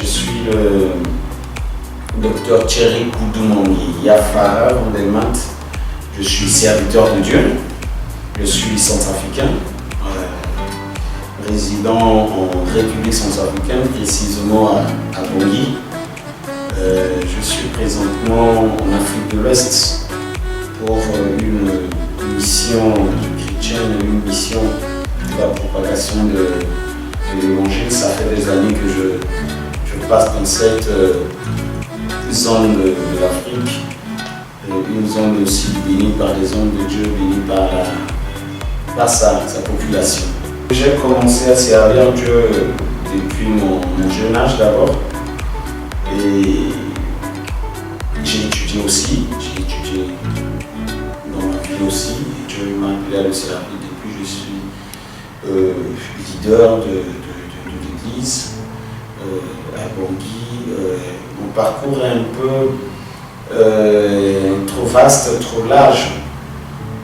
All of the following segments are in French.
Je suis le docteur Thierry Koudoumangi Yafara Rondelmat. Je suis serviteur de Dieu. Je suis centrafricain, résident en République centrafricaine, précisément à Bangui. Je suis présentement en Afrique de l'Ouest pour une mission chrétienne, une mission de la propagation de l'évangile. Ça fait des années que je passe dans cette zone de l'Afrique, une zone aussi bénie par les hommes de Dieu, bénie par sa population. J'ai commencé à servir Dieu depuis mon jeune âge d'abord, et j'ai étudié aussi, dans ma vie aussi. Dieu m'a appelé à le servir depuis que je suis leader de l'église à Bangui. Mon parcours est un peu trop vaste, trop large.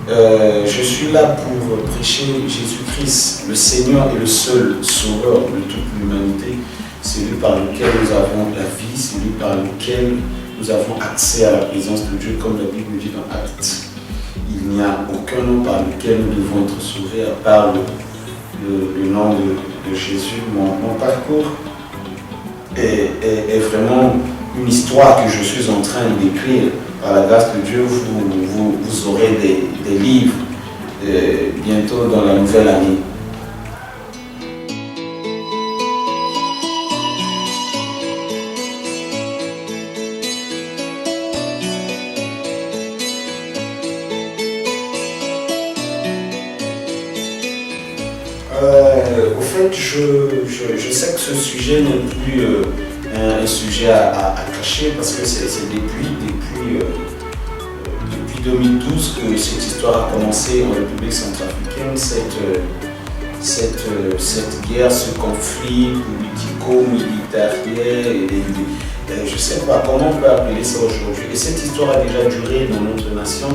Je suis là pour prêcher Jésus-Christ, le Seigneur et le seul sauveur de toute l'humanité, celui par lequel nous avons la vie, celui par lequel nous avons accès à la présence de Dieu, comme la Bible dit dans Actes. Il n'y a aucun nom par lequel nous devons être sauvés à part le nom de Jésus. Mon parcours est vraiment une histoire que je suis en train d'écrire. Par la grâce de Dieu, vous aurez des livres bientôt dans la nouvelle année. Au fait, je sais que ce sujet n'est plus un sujet à cacher, parce que c'est depuis 2012 que cette histoire a commencé en République centrafricaine, cette guerre, ce conflit politico-militaire, je ne sais pas comment on peut appeler ça aujourd'hui. Et cette histoire a déjà duré dans notre nation.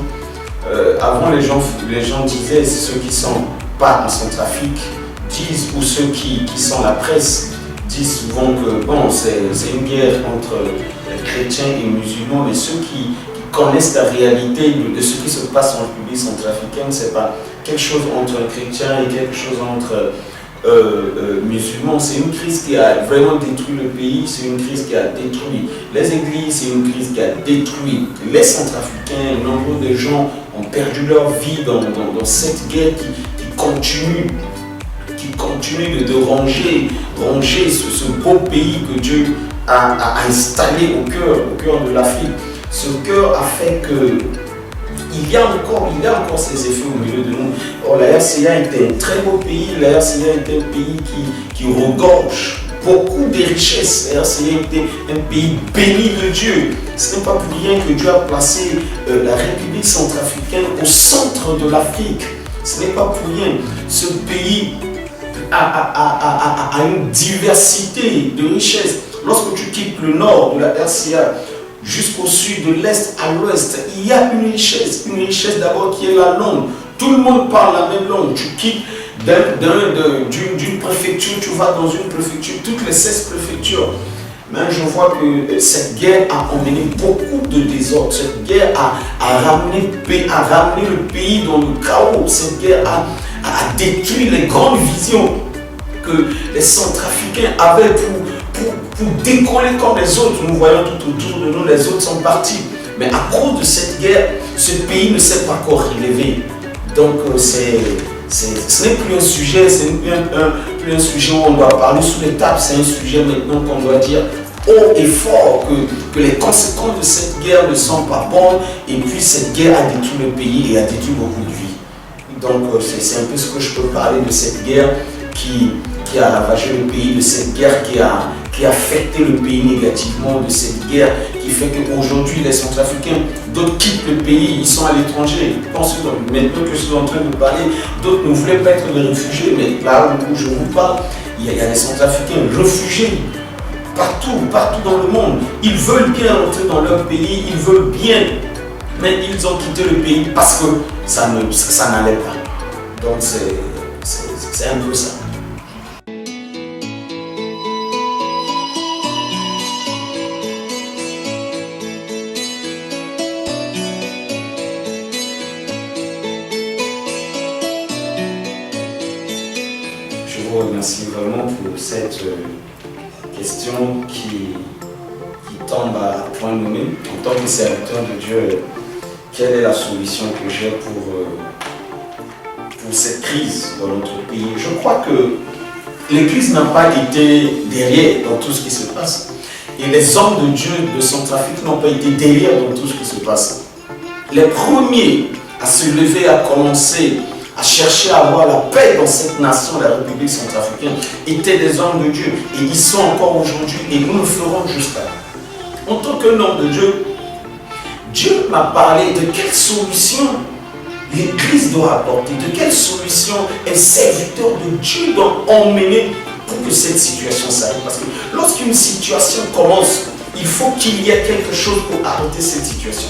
Avant, les gens disaient, ceux qui ne sont pas en Centrafrique disent, ou ceux qui sont la presse, disent souvent que bon, c'est une guerre entre chrétiens et musulmans, mais ceux qui connaissent la réalité de ce qui se passe en République centrafricaine, c'est pas quelque chose entre chrétiens et quelque chose entre musulmans. C'est une crise qui a vraiment détruit le pays, c'est une crise qui a détruit les églises, c'est une crise qui a détruit les Centrafricains. Nombre de gens ont perdu leur vie dans cette guerre qui continue de ranger ce beau pays que Dieu a installé au cœur de l'Afrique. Ce cœur a fait que il y a encore ces effets au milieu de nous. Or, la RCA était un très beau pays, la RCA était un pays qui regorge beaucoup de richesses. La RCA était un pays béni de Dieu. Ce n'est pas pour rien que Dieu a placé la République centrafricaine au centre de l'Afrique. Ce n'est pas pour rien. Ce pays a une diversité de richesses. Lorsque tu quittes le nord de la RCA jusqu'au sud, de l'est à l'ouest, il y a une richesse d'abord qui est la langue. Tout le monde parle la même langue. Tu quittes d'une préfecture, tu vas dans une préfecture, toutes les 16 préfectures. Mais je vois que cette guerre a emmené beaucoup de désordre. Cette guerre a ramené le pays dans le chaos. Cette guerre a détruit les grandes visions que les Centrafricains avaient pour décoller comme les autres. Nous voyons tout autour de nous, les autres sont partis. Mais à cause de cette guerre, ce pays ne s'est pas encore relevé. Donc ce n'est plus un sujet, plus un sujet où on doit parler sous les tables. C'est un sujet maintenant qu'on doit dire haut et fort que les conséquences de cette guerre ne sont pas bonnes. Et puis cette guerre a détruit le pays et a détruit beaucoup de vies. Donc c'est un peu ce que je peux parler de cette guerre qui a ravagé le pays, de cette guerre qui a affecté le pays négativement, de cette guerre qui fait qu'aujourd'hui les Centrafricains, d'autres quittent le pays, ils sont à l'étranger. Je pense que maintenant que je suis en train de parler, d'autres ne voulaient pas être des réfugiés, mais là où je vous parle, il y a des Centrafricains réfugiés partout dans le monde. Ils veulent bien rentrer dans leur pays, ils veulent bien, mais ils ont quitté le pays parce que ça n'allait pas. Donc c'est un peu ça. cette question qui tombe à point nommé. En tant que serviteur de Dieu, quelle est la solution que j'ai pour cette crise dans notre pays? Je crois que l'Église n'a pas été derrière dans tout ce qui se passe. Et les hommes de Dieu de Centrafrique n'ont pas été derrière dans tout ce qui se passe. Les premiers à se lever, à commencer à chercher à avoir la paix dans cette nation, la République centrafricaine, étaient des hommes de Dieu. Et ils sont encore aujourd'hui, et nous le ferons jusqu'à là. En tant qu'un homme de Dieu, Dieu m'a parlé de quelle solution l'Église doit apporter, de quelle solution un serviteur de Dieu doit emmener pour que cette situation s'arrête. Parce que lorsqu'une situation commence, il faut qu'il y ait quelque chose pour arrêter cette situation.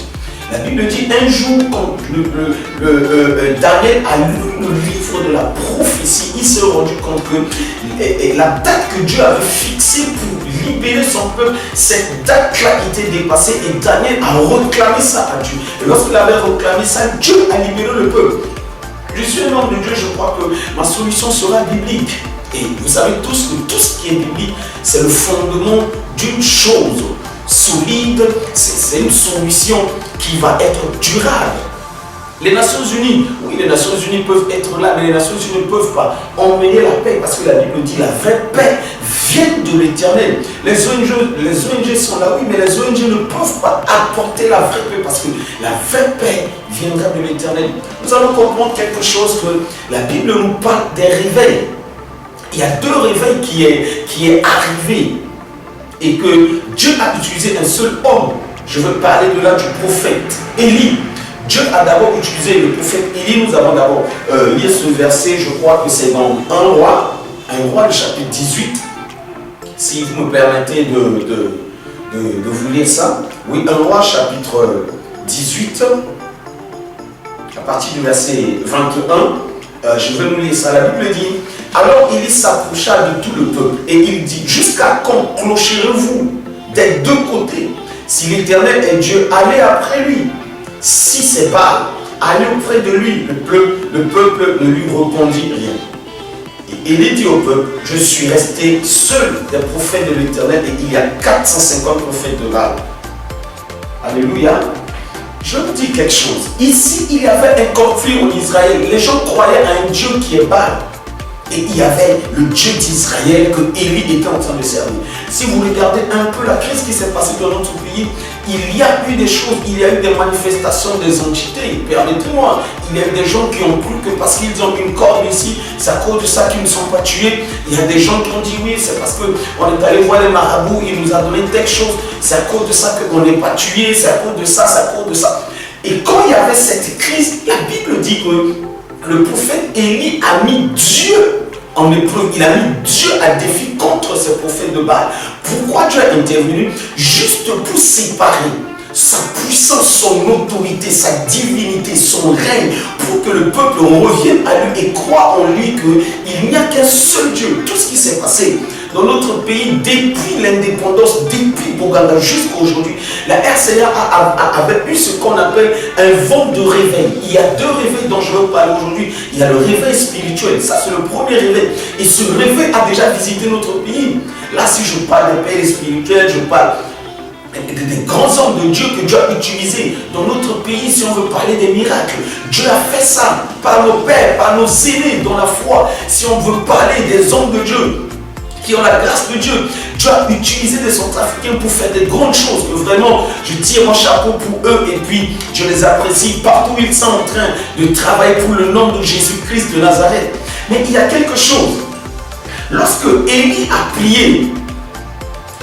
La Bible dit un jour, quand Daniel a lu le livre de la prophétie, il s'est rendu compte que la date que Dieu avait fixée pour libérer son peuple, cette date-là était dépassée et Daniel a réclamé ça à Dieu. Et lorsqu'il avait réclamé ça, Dieu a libéré le peuple. Je suis un homme de Dieu, je crois que ma solution sera biblique. Et vous savez tous que tout ce qui est biblique, c'est le fondement d'une chose solide, c'est une solution qui va être durable. Les Nations Unies, oui, les Nations Unies peuvent être là, mais les Nations Unies ne peuvent pas emmener la paix parce que la Bible dit la vraie paix vient de l'Éternel. Les ONG sont là, oui, mais les ONG ne peuvent pas apporter la vraie paix parce que la vraie paix viendra de l'Éternel. Nous allons comprendre quelque chose que la Bible nous parle des réveils. Il y a deux réveils qui est arrivé et que Dieu a utilisé un seul homme. Je veux parler de là du prophète Élie. Dieu a d'abord utilisé le prophète Élie. Nous allons d'abord lire ce verset, je crois que c'est dans 1 roi, le chapitre 18. Si vous me permettez de vous lire ça. Oui, 1 roi, chapitre 18, à partir du verset 21. Je vais nous lire ça. La Bible dit: alors Élie s'approcha de tout le peuple et il dit: jusqu'à quand clocherez-vous des deux côtés? Si l'Éternel est Dieu, allez après lui. Si c'est Baal, allez auprès de lui. Le peuple ne lui répondit rien. Et Élie dit au peuple: je suis resté seul des prophètes de l'Éternel et il y a 450 prophètes de Baal. Alléluia. Je vous dis quelque chose. Ici, il y avait un conflit en Israël. Les gens croyaient à un Dieu qui est Baal. Et il y avait le Dieu d'Israël que Élie était en train de servir. Si vous regardez un peu la crise qui s'est passée dans notre pays, il y a eu des choses, il y a eu des manifestations des entités. Permettez-moi, il y a eu des gens qui ont cru que parce qu'ils ont une corde ici, c'est à cause de ça qu'ils ne sont pas tués. Il y a des gens qui ont dit oui, c'est parce qu'on est allé voir les marabouts, ils nous ont donné telle chose, c'est à cause de ça qu'on n'est pas tué, c'est à cause de ça, c'est à cause de ça. Et quand il y avait cette crise, la Bible dit que le prophète Élie a mis Dieu en épreuve. Il a mis Dieu à défi contre ces prophètes de Baal. Pourquoi Dieu a intervenu? Juste pour séparer sa puissance, son autorité, sa divinité, son règne, pour que le peuple revienne à lui et croit en lui qu'il n'y a qu'un seul Dieu. Tout ce qui s'est passé dans notre pays depuis l'indépendance, depuis Boganda jusqu'à aujourd'hui, la RCA avait eu ce qu'on appelle un vent de réveil. Il y a deux réveils dont je veux parler aujourd'hui. Il y a le réveil spirituel, ça c'est le premier réveil. Et ce réveil a déjà visité notre pays. Là, si je parle des pères spirituels, je parle des grands hommes de Dieu que Dieu a utilisés dans notre pays. Si on veut parler des miracles, Dieu a fait ça par nos pères, par nos aînés dans la foi. Si on veut parler des hommes de Dieu qui ont la grâce de Dieu, Dieu a utilisé des Centrafricains pour faire des grandes choses, que vraiment je tire mon chapeau pour eux et puis je les apprécie partout où ils sont en train de travailler pour le nom de Jésus-Christ de Nazareth. Mais il y a quelque chose. Lorsque Élie a prié,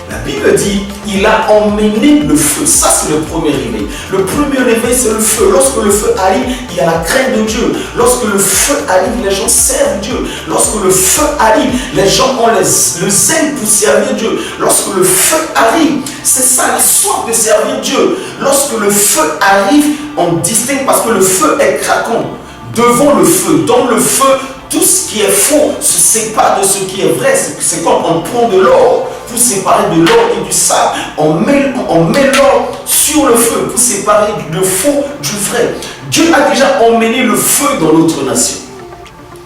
la Bible dit, il a emmené le feu. Ça, c'est le premier réveil. Le premier réveil, c'est le feu. Lorsque le feu arrive, il y a la crainte de Dieu. Lorsque le feu arrive, les gens servent Dieu. Lorsque le feu arrive, les gens ont le zèle pour servir Dieu. Lorsque le feu arrive, c'est ça, la soif de servir Dieu. Lorsque le feu arrive, on distingue parce que le feu est craquant. Devant le feu, dans le feu, tout ce qui est faux se sépare de ce qui est vrai. C'est comme on prend de l'or pour séparer de l'or et du sable. On met l'or sur le feu pour séparer le faux du vrai. Dieu a déjà emmené le feu dans notre nation.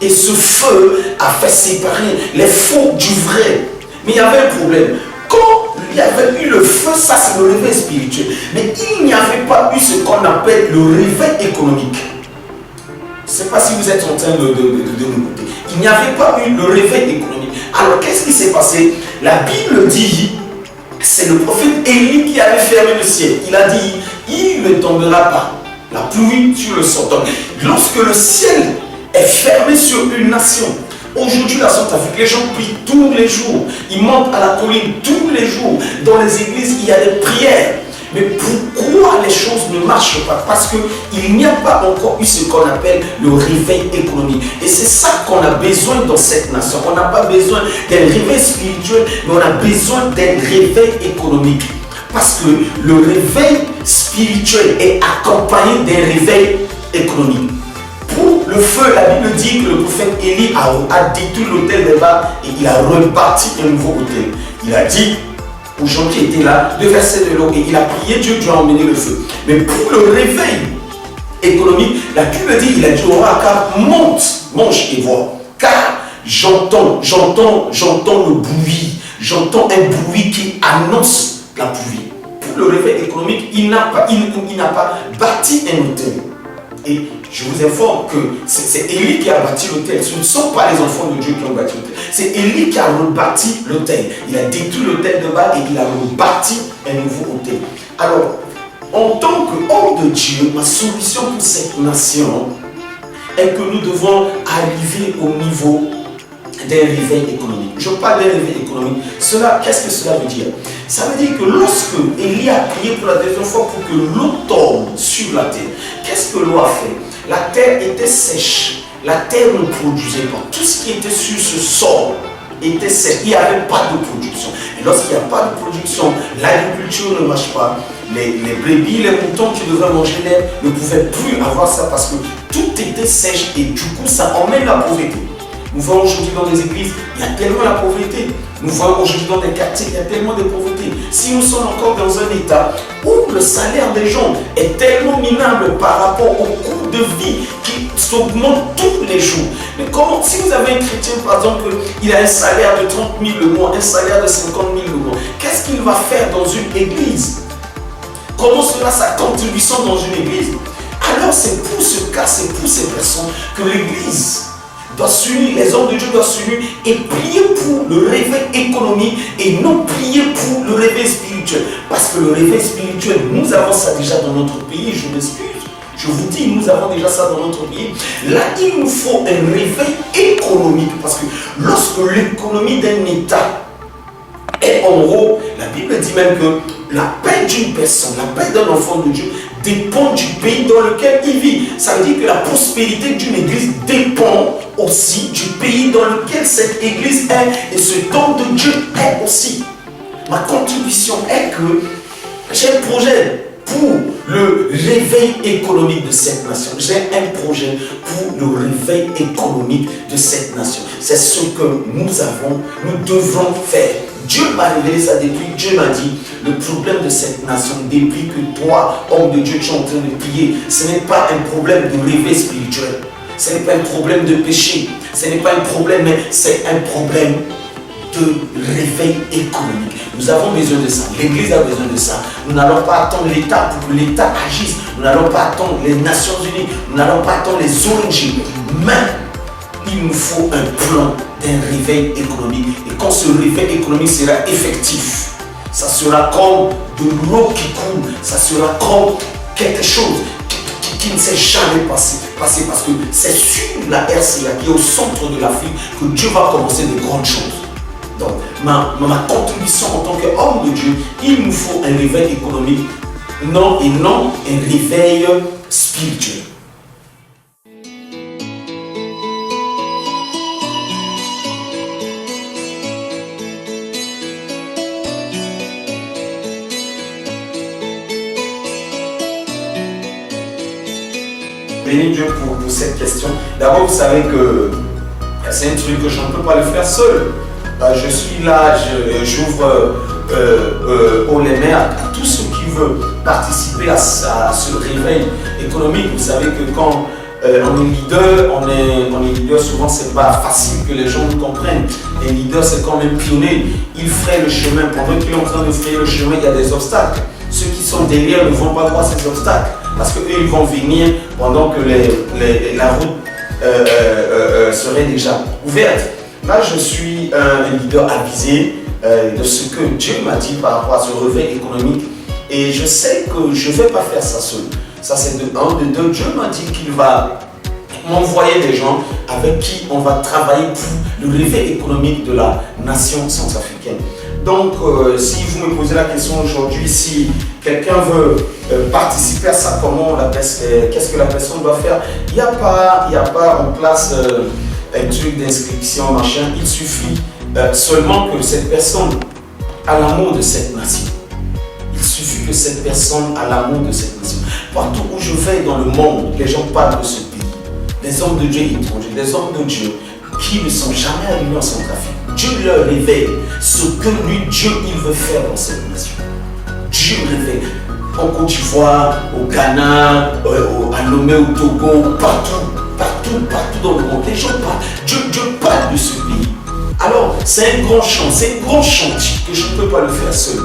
Et ce feu a fait séparer les faux du vrai. Mais il y avait un problème. Quand il y avait eu le feu, ça c'est le réveil spirituel. Mais il n'y avait pas eu ce qu'on appelle le réveil économique. Je ne sais pas si vous êtes en train de m'écouter. Il n'y avait pas eu le réveil économique. Alors qu'est-ce qui s'est passé? La Bible dit, c'est le prophète Élie qui avait fermé le ciel. Il a dit, il ne tombera pas la pluie sur le sol. Donc, lorsque le ciel est fermé sur une nation, aujourd'hui la Centrafrique, les gens prient tous les jours. Ils montent à la colline tous les jours. Dans les églises, il y a des prières. Mais pourquoi les choses ne marchent pas? Parce qu'il n'y a pas encore eu ce qu'on appelle le réveil économique. Et c'est ça qu'on a besoin dans cette nation. On n'a pas besoin d'un réveil spirituel, mais on a besoin d'un réveil économique. Parce que le réveil spirituel est accompagné d'un réveil économique. Pour le feu, la Bible dit que le prophète Élie a détruit l'autel des Baals et il a rebâti un nouveau autel. Il a dit aux gens qui étaient là de verser de l'eau et il a prié, Dieu a emmené le feu. Mais pour le réveil économique, la Bible dit, il a dit au roi Akab, monte, mange et vois. Car j'entends le bruit, j'entends un bruit qui annonce la pluie. Pour le réveil économique, il n'a pas bâti un autel. Et je vous informe que c'est Élie qui a bâti l'autel. Ce ne sont pas les enfants de Dieu qui ont bâti l'autel. C'est Élie qui a rebâti l'autel. Il a détruit l'autel de Baal et il a rebâti un nouveau autel. Alors, en tant qu'homme de Dieu, ma solution pour cette nation est que nous devons arriver au niveau d'un réveil économique. Je parle d'un réveil économique. Qu'est-ce que cela veut dire? Ça veut dire que lorsque Élie a prié pour la deuxième fois pour que l'eau tombe sur la terre, qu'est-ce que l'eau a fait? La terre était sèche. La terre ne produisait pas. Tout ce qui était sur ce sol était sec. Il n'y avait pas de production. Et lorsqu'il n'y a pas de production, l'agriculture ne marche pas. Les brebis, les moutons qui devaient manger l'herbe ne pouvaient plus avoir ça parce que tout était sèche et du coup ça emmène la pauvreté. Nous voyons aujourd'hui dans les églises, il y a tellement la pauvreté. Nous voyons aujourd'hui dans des quartiers, il y a tellement de pauvreté. Si nous sommes encore dans un état où le salaire des gens est tellement minable par rapport au coût de vie qui s'augmente tous les jours. Mais comment, si vous avez un chrétien par exemple, il a un salaire de 30 000 le mois, un salaire de 50 000 le mois, qu'est-ce qu'il va faire dans une église? Comment sera sa contribution dans une église? Alors c'est pour ce cas, c'est pour ces personnes que l'église doit s'unir, les hommes de Dieu doivent s'unir et prier pour le réveil économique et non prier pour le réveil spirituel. Parce que le réveil spirituel, nous avons ça déjà dans notre pays, je m'excuse. Je vous dis, nous avons déjà ça dans notre pays. Là, il nous faut un réveil économique. Parce que lorsque l'économie d'un État est en haut, la Bible dit même que la paix d'une personne, la paix d'un enfant de Dieu dépend du pays dans lequel il vit. Ça veut dire que la prospérité d'une église dépend aussi du pays dans lequel cette église est et ce don de Dieu est aussi. Ma contribution est que j'ai un projet pour le réveil économique de cette nation. J'ai un projet pour le réveil économique de cette nation. C'est ce que nous devrons faire. Dieu m'a révélé ça depuis, Dieu m'a dit, le problème de cette nation, depuis que toi, homme de Dieu, tu es en train de prier, ce n'est pas un problème de réveil spirituel, ce n'est pas un problème de péché, ce n'est pas un problème, mais c'est un problème de réveil économique. Nous avons besoin de ça, l'Église a besoin de ça. Nous n'allons pas attendre l'État pour que l'État agisse, nous n'allons pas attendre les Nations Unies, nous n'allons pas attendre les ONG, mais il nous faut un plan d'un réveil économique. Et quand ce réveil économique sera effectif, ça sera comme de l'eau qui coule, ça sera comme quelque chose qui ne s'est jamais passé parce que c'est sur la RCA qui est au centre de l'Afrique que Dieu va commencer de grandes choses. Donc, ma contribution en tant qu'homme de Dieu, il nous faut un réveil économique, non un réveil spirituel. Bénis Dieu pour cette question. D'abord, vous savez que c'est un truc que je ne peux pas le faire seul. Je suis là, j'ouvre haut les mains à tous ceux qui veulent participer à ce réveil économique. Vous savez que quand on est leader, on est leader, souvent c'est pas facile que les gens nous comprennent. Un leader c'est comme un pionnier, il fraye le chemin, pendant qu'il est en train de frayer le chemin, il y a des obstacles. Ceux qui sont derrière ne vont pas voir ces obstacles, parce qu'eux ils vont venir pendant que la route serait déjà ouverte. Là je suis un leader avisé de ce que Dieu m'a dit par rapport à ce réveil économique, et je sais que je ne vais pas faire ça seul. Ça c'est de un, de deux, Dieu m'a dit qu'il va m'envoyer des gens avec qui on va travailler pour le réveil économique de la nation centrafricaine. Donc si vous me posez la question aujourd'hui, si quelqu'un veut participer à ça, qu'est-ce que la personne doit faire? Il n'y a pas en place un truc d'inscription, machin. Il suffit seulement que cette personne a l'amour de cette nation. Il suffit que cette personne a l'amour de cette nation. Partout où je vais dans le monde, les gens parlent de ce pays. Des hommes de Dieu étrangers, des hommes de Dieu qui ne sont jamais arrivés en Centrafrique. Dieu leur révèle ce que lui, Dieu, il veut faire dans cette nation. Dieu révèle. En Côte d'Ivoire, au Ghana, à Lomé, au Togo, partout dans le monde. Les gens parlent. Dieu parle de ce pays. Alors, c'est un grand chantier que je ne peux pas le faire seul.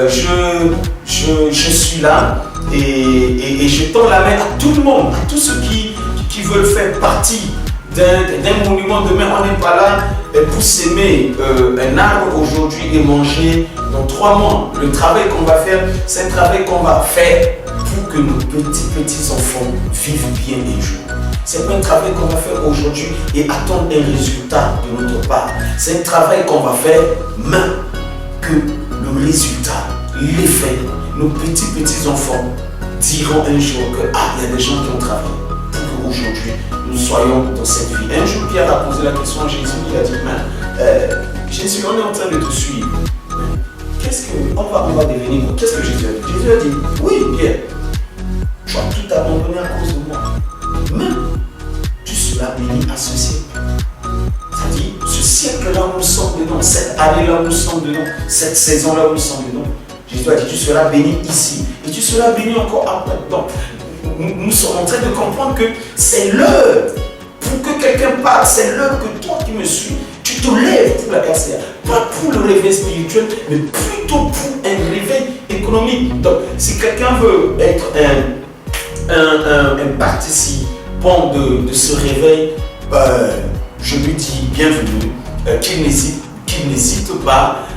Je suis là et je tends la main à tout le monde, à tous ceux qui veulent faire partie d'un monument. Demain, on n'est pas là pour s'aimer un arbre aujourd'hui et manger dans 3 mois. Le travail qu'on va faire, c'est un travail qu'on va faire pour que nos petits enfants vivent bien un jour. C'est pas un travail qu'on va faire aujourd'hui et attendre un résultat de notre part. C'est un travail qu'on va faire, mais que le résultat, l'effet, nos petits enfants diront un jour que il y a des gens qui ont travaillé pour qu'aujourd'hui nous soyons dans cette vie. Un jour, Pierre a posé la question à Jésus, il a dit, Jésus, on est en train de te suivre. Qu'est-ce qu'on va devenir? Qu'est-ce que Jésus a dit? Jésus a dit, oui, Pierre, tu as tout abandonné à cause de moi. Mais tu seras béni à ce siècle. C'est-à-dire, ce siècle-là où nous sommes dedans, cette année-là où nous sommes dedans, cette saison-là où nous sommes dedans, Jésus a dit, tu seras béni ici. Et tu seras béni encore après. Donc, nous sommes en train de comprendre que c'est l'heure pour que quelqu'un parle, c'est l'heure que toi qui me suis, tu te lèves pour la RCA. Pas pour le réveil spirituel, mais plutôt pour un réveil économique. Donc, si quelqu'un veut être un participant de ce réveil, je lui dis bienvenue, qu'il n'hésite pas,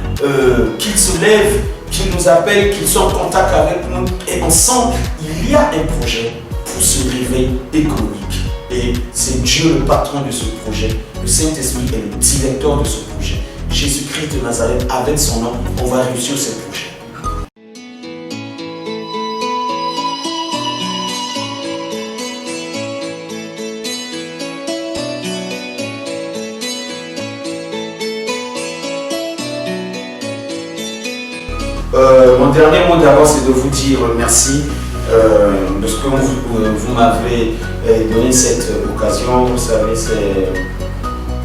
qu'il se lève, qu'il nous appelle, qu'il soit en contact avec nous. Et ensemble, il y a un projet pour ce réveil économique. Et c'est Dieu le patron de ce projet. Le Saint-Esprit est le directeur de ce projet. Jésus-Christ de Nazareth, avec son nom, on va réussir ce projet. Mon dernier mot d'abord, c'est de vous dire merci de ce que vous m'avez donné cette occasion. Vous savez, c'est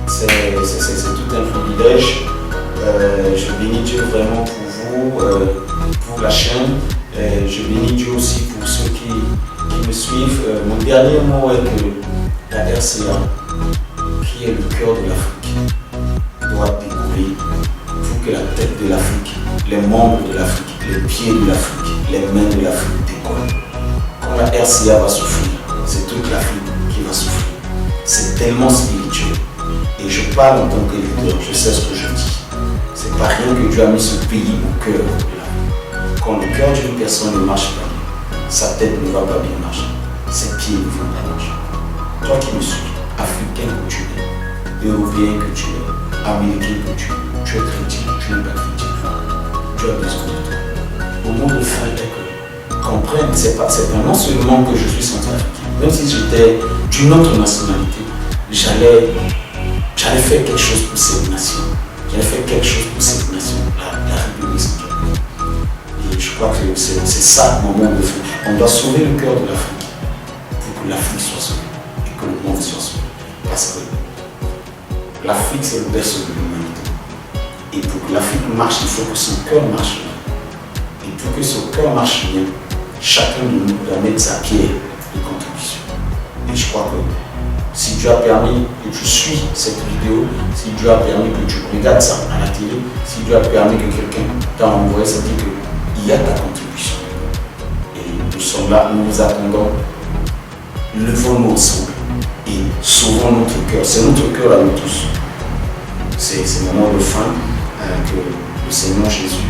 tout un privilège. Je bénis Dieu vraiment pour vous, pour la chaîne. Je bénis Dieu aussi pour ceux qui me suivent. Mon dernier mot est que la RCA, qui est le cœur de l'Afrique, doit décoller pour que la tête de l'Afrique, les membres de l'Afrique, les pieds de l'Afrique, les mains de l'Afrique décollent. Quand la RCA va souffrir, c'est toute l'Afrique qui va souffrir. C'est tellement spirituel. Et je parle en tant que leader, je sais ce que je dis. C'est pas rien que Dieu a mis ce pays au cœur de l'Afrique. Quand le cœur d'une personne ne marche pas bien, sa tête ne va pas bien marcher. Ses pieds ne vont pas marcher. Toi qui me suis, Africain que tu es, Européen que tu es, Américain que tu es chrétien, tu n'es pas chrétien. Tu as besoin de toi. Au monde de fin est que comprenne, c'est pas non seulement que je suis centrafricain, même si j'étais d'une autre nationalité, j'allais faire quelque chose pour cette nation. J'allais faire quelque chose pour cette nation, la République centrafricaine. Et je crois que c'est ça mon monde de fin. On doit sauver le cœur de l'Afrique pour que l'Afrique soit sauvée et que le monde soit sauvé. Parce que l'Afrique, c'est le berceau de l'humanité. Et pour que l'Afrique marche, il faut que son cœur marche bien. Et pour que son cœur marche bien, chacun de nous doit mettre sa pierre de contribution. Et je crois que si Dieu a permis que tu suis cette vidéo, si Dieu a permis que tu regardes ça à la télé, si Dieu a permis que quelqu'un t'a envoyé, ça dit qu'il y a ta contribution. Et nous sommes là, nous vous attendons. Levons-nous ensemble et sauvons notre cœur. C'est notre cœur à nous tous. C'est ce moment de fin que le Seigneur Jésus